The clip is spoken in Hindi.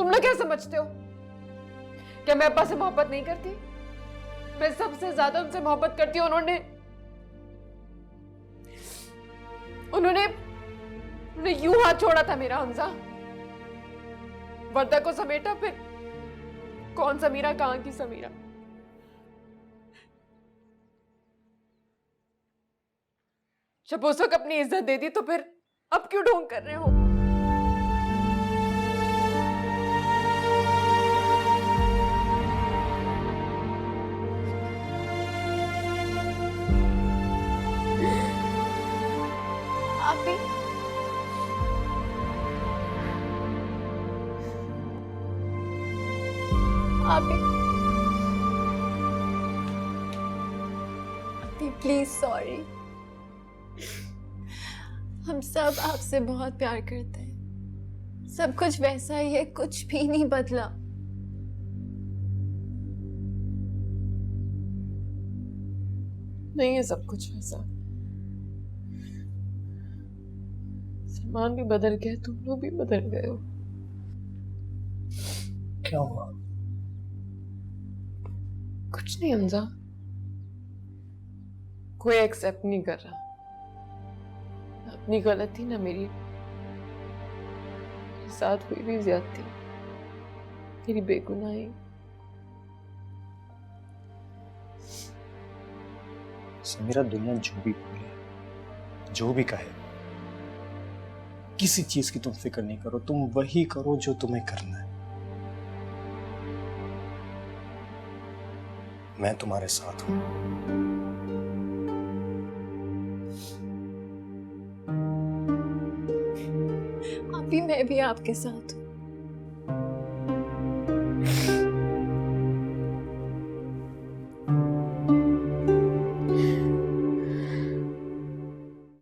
तुम लोग क्या समझते हो? क्या मैं अब्बा से मोहब्बत नहीं करती? मैं सबसे ज्यादा उनसे मोहब्बत करती हूँ। उन्होंने यूं हाथ छोड़ा था मेरा हमजा, वर्दा को समेटा, फिर कौन समीरा, कहां की समीरा। जब उस वक्त अपनी इज्जत दे दी तो फिर अब क्यों ढोंग कर रहे हो? आप भी प्लीज सॉरी। हम सब आपसे बहुत प्यार करते हैं, सब कुछ वैसा ही है, कुछ भी नहीं बदला। नहीं है सब कुछ वैसा। सामान भी बदल गया, तुम लोग भी बदल गए हो। क्या हुआ? कुछ नहीं हमजा, कोई एक्सेप्ट नहीं कर रहा। अपनी गलती ना मेरे साथ हुई भी ज्यादती, मेरी बेगुनाही। समीरा, दुनिया जो भी बोले, जो भी कहे, किसी चीज की तुम फिक्र नहीं करो। तुम वही करो जो तुम्हें करना है। मैं तुम्हारे साथ हूं। अभी मैं भी आपके साथ हूँ।